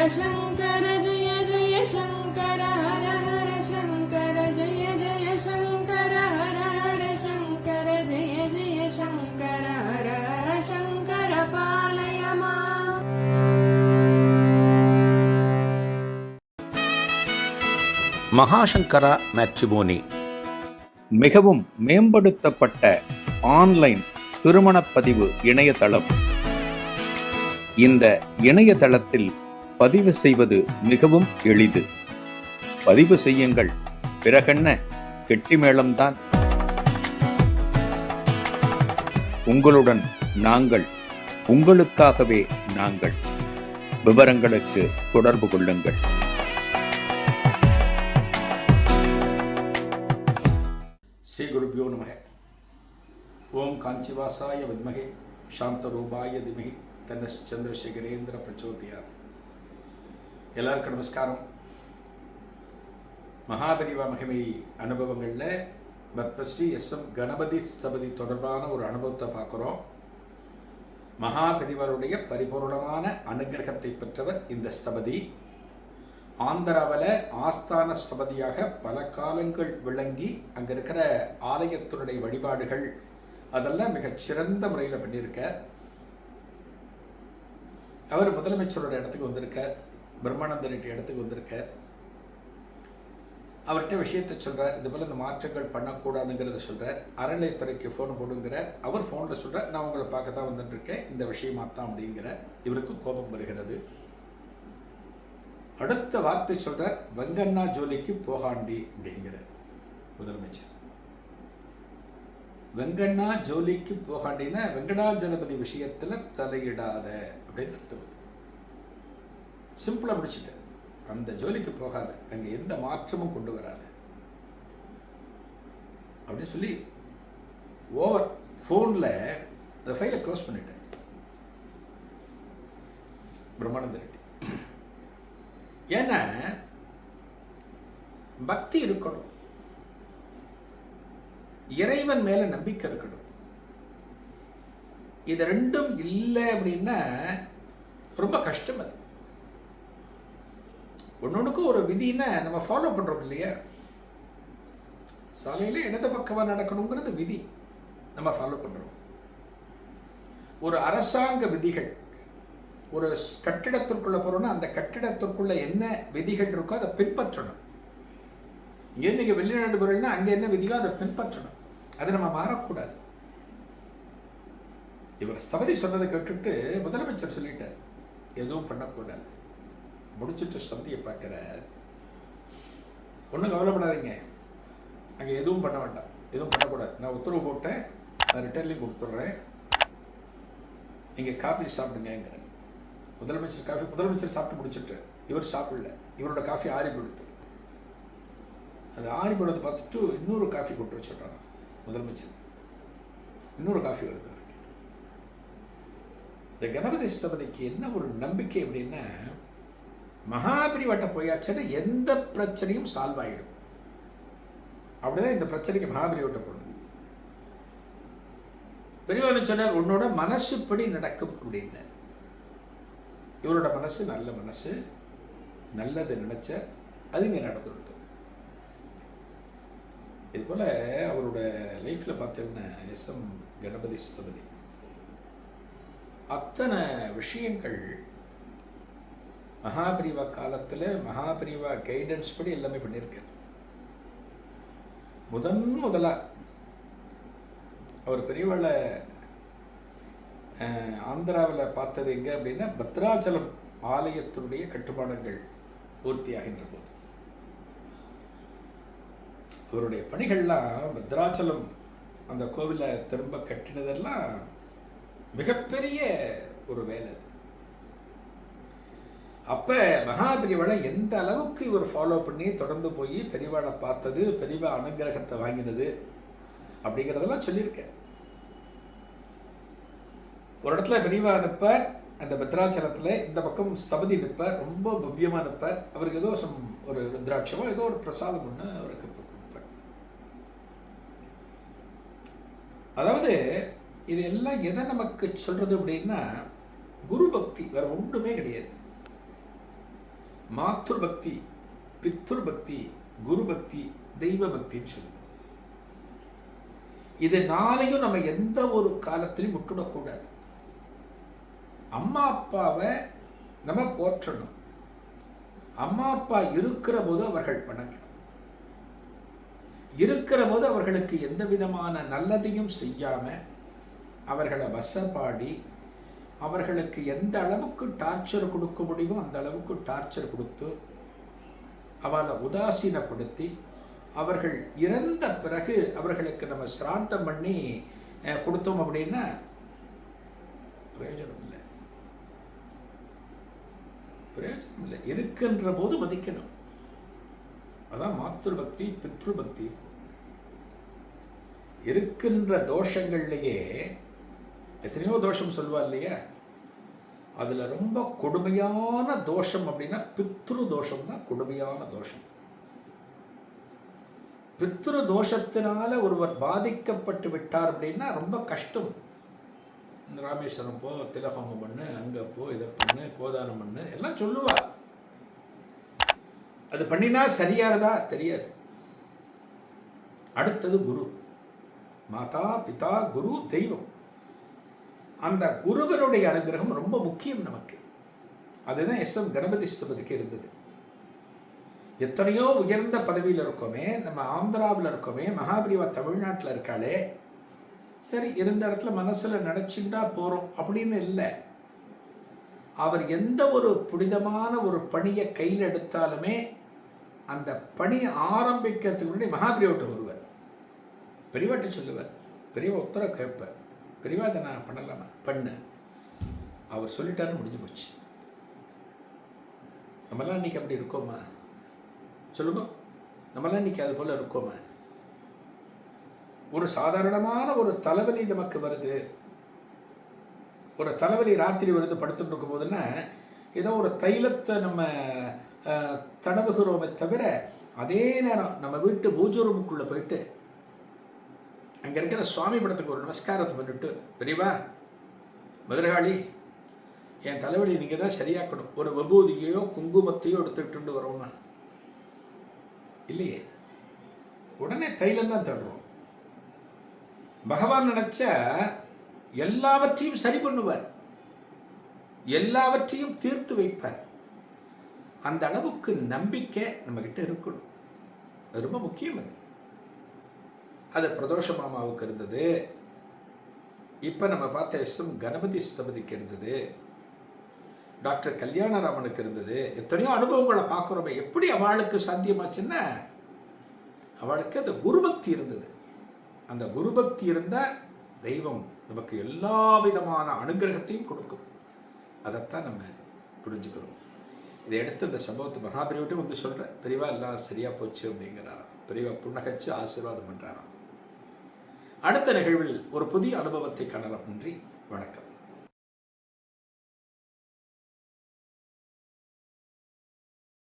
शङ्कर जय जय शङ्कर हर हर शङ्कर जय जय शङ्कर हर हर शङ्कर जय जय शङ्कर हर हर शङ्कर पालय माम्. மகாசங்கரா மேட்ரிமோனி மிகவும் மேம்படுத்தப்பட்ட ஆன்லைன் திருமணப்பதிவு இணையதளம். இந்த இணையதளத்தில் பதிவு செய்வது மிகவும் எளிது. பதிவு செய்யுங்கள், பிறகென்ன கெட்டிமேளம்தான். உங்களுடன் நாங்கள், உங்களுக்காகவே நாங்கள். விவரங்களுக்கு தொடர்பு கொள்ளுங்கள். ஸ்ரீ குருபியோ நமக. ஓம் காஞ்சிவாசாய வித்மகே சாந்தரூபாய திமகி தன்ன சந்திரசேகரேந்திர பிரச்சோதியாத். எல்லாருக்கும் நமஸ்காரம். மகாபரிவா மகிமை அனுபவங்களில் பத்மஸ்ரீ எஸ்.எம். கணபதி ஸ்தபதி தொடர்பான ஒரு அனுபவத்தை பார்க்குறோம். மகாபரிவருடைய பரிபூர்ணமான அனுகிரகத்தை பெற்றவர் இந்த ஸ்தபதி. ஆந்திராவில் ஆஸ்தான ஸ்தபதியாக பல காலங்கள் விளங்கி அங்கே இருக்கிற ஆலயத்தினுடைய வழிபாடுகள் அதெல்லாம் மிகச்சிறந்த முறையில் பண்ணியிருக்கார். அவர் முதலமைச்சரோட இடத்துக்கு வந்திருக்கார், பிரம்மானந்த ரெட்டி இடத்துக்கு வந்திருக்கார். அவர்கிட்ட விஷயத்தை சொல்கிறார், இது போல் இந்த மாற்றங்கள் பண்ணக்கூடாதுங்கிறத சொல்கிறார். அறநிலையத்துறைக்கு ஃபோன் போடுங்கிறார். அவர் ஃபோனில் சொல்கிறார், நான் உங்களை பார்க்க தான் வந்துட்டுருக்கேன், இந்த விஷயமாத்தான் அப்படிங்கிற. இவருக்கு கோபம் வருகிறது. அடுத்த வார்த்தை சொல்கிறார், வெங்கண்ணா ஜோலிக்கு போகாண்டி அப்படிங்கிற முதலமைச்சர். வெங்கண்ணா ஜோலிக்கு போகாண்டினா வெங்கடாஜலபதி விஷயத்தில் தலையிடாத அப்படின்னு அர்த்தம். சிம்பிளாக முடிச்சுட்டு அந்த ஜோலிக்கு போகாத, அங்கே எந்த மாற்றமும் கொண்டு வராது அப்படின்னு சொல்லி ஓவர் ஃபோனில் இந்த ஃபைலை க்ளோஸ் பண்ணிட்டேன். பிரம்மானந்த ரெட்டி. ஏன்னா பக்தி இருக்கணும், இறைவன் மேல நம்பிக்கை இருக்கணும். இது ரெண்டும் இல்லை அப்படின்னா ரொம்ப கஷ்டம். அது ஒன்னொன்னுக்கும் ஒரு விதினா நம்ம ஃபாலோ பண்றோம் இல்லையா? சாலையில இடது பக்கமா நடக்கணுங்கிறது விதி, நம்ம ஃபாலோ பண்றோம். ஒரு அரசாங்க விதிகள், ஒரு கட்டிடத்திற்குள்ள போறோம்னா அந்த கட்டிடத்திற்குள்ள என்ன விதிகள் இருக்கோ அதை பின்பற்றணும். இங்கே நீங்க வெளிநாடு போறீங்கன்னா அங்கே என்ன விதியோ அதை பின்பற்றணும். அதை நம்ம மாறக்கூடாது. இவர் ஸ்தபதி சொன்னதை கேட்டுட்டு முதலமைச்சர் சொல்லிட்டார், எதுவும் பண்ணக்கூடாது. முடிச்சுட்டு ஸ்தபதியை பார்க்கிற, ஒன்றும் கவலைப்படாதீங்க, அங்கே எதுவும் பண்ண வேண்டாம், எதுவும் பண்ணக்கூடாது. நான் உத்தரவு போட்டேன், நான் ரிட்டர்ன்லையும் கொடுத்துட்றேன், நீங்கள் காஃபி சாப்பிடுங்கிற. முதலமைச்சர் சாப்பிட்டு முடிச்சுட்டு இவர் சாப்பிடல. இவரோட காஃபி ஆறி போடுது. அது ஆறி போடுறதை பார்த்துட்டு இன்னொரு காஃபி கொண்டு வச்சுட்டாங்க முதலமைச்சர். இன்னொரு காஃபி வருது. இந்த கணபதி ஸ்தபதிக்கு என்ன ஒரு நம்பிக்கை அப்படின்னா, மகாபரிவட்ட போயாச்சுன்னா எந்த பிரச்சனையும் சால்வ் ஆகிடும். அப்படிதான் இந்த பிரச்சனைக்கு மகாபரிவட்ட போகணும். பெரியவன் சொன்னார், உன்னோட மனசுப்படி நடக்கும் அப்படின்னு. இவரோட மனசு நல்ல மனசு, நல்லது நினைச்ச அது இங்கே நடந்துடுது. இது போல அவரோட லைஃப்ல பார்த்தீங்கன்னா எஸ்.எம். கணபதி ஸ்தபதி அத்தனை விஷயங்கள் மகாபரிவா காலத்தில் மகாபரிவா கைடன்ஸ் படி எல்லாமே பண்ணியிருக்கார். முதலா அவர் பெரியவாளை ஆந்திராவில் பார்த்தது எங்கே அப்படின்னா, பத்ராச்சலம் ஆலயத்தினுடைய கட்டுமானங்கள் பூர்த்தியாகின்ற போது அவருடைய பணிகள்லாம் பத்ராச்சலம் அந்த கோவிலை திரும்ப கட்டினதெல்லாம் மிகப்பெரிய ஒரு வேலை. அப்போ மகாபரிவாளை எந்த அளவுக்கு இவர் ஃபாலோ பண்ணி தொடர்ந்து போய் பெரியவாளை பார்த்தது, பெரியவா அனுகிரகத்தை வாங்கினது அப்படிங்கிறதெல்லாம் சொல்லியிருக்கேன். ஒரு இடத்துல பெரியவா நிற்பார், அந்த பத்ராச்சலத்தில் இந்த பக்கம் ஸ்தபதி நிற்பார், ரொம்ப பவ்யமாக நிற்பார். அவருக்கு ஏதோ ஒரு ருத்ராட்சமோ ஏதோ ஒரு பிரசாதம் ஒன்று அவருக்கு கொடுப்பார். அதாவது இது எல்லாம் எதை நமக்கு சொல்றது அப்படின்னா, குரு பக்தி வேற ஒன்றுமே கிடையாது. மாத்ரு பக்தி, பித்ரு பக்தி, குரு பக்தி, தெய்வ பக்தின்னு சொல்லுவோம். இது நாளையும் நம்ம எந்த ஒரு காலத்திலையும் விட்டுடக்கூடாது. அம்மா அப்பாவை நம்ம போற்றணும். அம்மா அப்பா இருக்கிற போது அவர்கள் வணங்கணும். இருக்கிற போது அவர்களுக்கு எந்த விதமான நல்லதையும் செய்யாம அவர்களை வசப்பாடி அவர்களுக்கு எந்த அளவுக்கு டார்ச்சர் கொடுக்க முடியுமோ அந்த அளவுக்கு டார்ச்சர் கொடுத்து அவளை உதாசீனப்படுத்தி அவர்கள் இறந்த பிறகு அவர்களுக்கு நம்ம சிராத்தம் பண்ணி கொடுத்தோம் அப்படின்னா பிரயோஜனம் இல்லை. பிரயோஜனம் இல்லை. இருக்கின்ற போது மதிக்கணும். அதான் மாத்ரு பக்தி, பித்ரு பக்தி. இருக்கின்ற தோஷங்கள்லேயே எத்தனையோ தோஷம் சொல்வா இல்லையா, அதுல ரொம்ப கொடுமையான தோஷம் அப்படின்னா பித்ரு தோஷம் தான் கொடுமையான தோஷம். பித்ரு தோஷத்தினால ஒருவர் பாதிக்கப்பட்டு விட்டார் அப்படின்னா ரொம்ப கஷ்டம். இந்த ராமேஸ்வரம் போ, திலஹோமம் பண்ணு, அங்க போ, இதை பண்ணு, கோதானம் பண்ணு எல்லாம் சொல்லுவா. அது பண்ணினா சரியானதா தெரியாது. அடுத்தது குரு. மாதா, பிதா, குரு, தெய்வம். அந்த குருவனுடைய அனுகிரகம் ரொம்ப முக்கியம் நமக்கு. அதுதான் எஸ்.எம். கணபதி ஸ்தபதிக்கு இருந்தது. எத்தனையோ உயர்ந்த பதவியில் இருக்கோமே, நம்ம ஆந்திராவில் இருக்கோமே, மகாபிரிவா தமிழ்நாட்டில் இருக்காளே, சரி இருந்த இடத்துல மனசுல நினைச்சுட்டா போறோம் அப்படின்னு இல்லை. அவர் எந்த ஒரு புனிதமான ஒரு பணியை கையில் எடுத்தாலுமே அந்த பணியை ஆரம்பிக்கிறதுக்கு முன்னாடி மகாபிரிவாட்ட வருவார். பெரியவாட்ட சொல்லுவார், பெரியவா உத்தரவு கேட்பார், பெரியவா இதை நான் பண்ணலாமா, பண்ணு. அவர் சொல்லிட்டாருன்னு முடிஞ்சு போச்சு. நம்மளாம் இன்னைக்கு அப்படி இருக்கோமா சொல்லுங்க? நம்மளாம் இன்னைக்கு அது போல இருக்கோமா? ஒரு சாதாரணமான ஒரு தலைவலி நமக்கு வருது, ஒரு தலைவலி ராத்திரி வருது படுத்துட்டு இருக்கும் போதுன்னா ஏதோ ஒரு தைலத்தை நம்ம தடவுகிறோமே தவிர, அதே நேரம் நம்ம வீட்டு பூஜை ரூமுக்குள்ளே போயிட்டு அங்கே இருக்கிற சுவாமி படத்துக்கு ஒரு நமஸ்காரத்தை பண்ணிட்டு, பெரியவா மதுரகாளி என் தலைவலி நீங்கள் தான் சரியாக்கணும், ஒரு விபூதியோ குங்குமத்தையோ எடுத்துக்கிட்டு வரோம்னா இல்லையே, உடனே தைலம் தான் தடுறோம். பகவான் நினைச்சா எல்லாவற்றையும் சரி பண்ணுவார், எல்லாவற்றையும் தீர்த்து வைப்பார். அந்த அளவுக்கு நம்பிக்கை நம்ம கிட்ட இருக்கணும். அது ரொம்ப முக்கியம். அது பிரதோஷ மாமாவுக்கு இருந்தது. இப்ப நம்ம பார்த்த எஸ்.எம். கணபதி ஸ்தபதிக்கு இருந்தது, டாக்டர் கல்யாணராமனுக்கு இருந்தது. எத்தனையோ அனுபவங்களை பார்க்குறோமே. எப்படி அவளுக்கு சாத்தியமாச்சுன்னா அவளுக்கு அந்த குருபக்தி இருந்தது. அந்த குருபக்தி இருந்தால் தெய்வம் நமக்கு எல்லா விதமான அனுகிரகத்தையும் கொடுக்கும். அதைத்தான் நம்ம புரிஞ்சுக்கணும். இதை எடுத்து இந்த சம்பவத்தை மகாபிரிவட்டும் வந்து சொல்கிறேன், பெரியவா எல்லாம் சரியா போச்சு அப்படிங்கிறாராம். பெரியவா புன்னகச்சு ஆசீர்வாதம் பண்ணுறாராம். அடுத்த நிகழ்வில் ஒரு புதிய அனுபவத்தை காணலாம். நன்றி, வணக்கம்.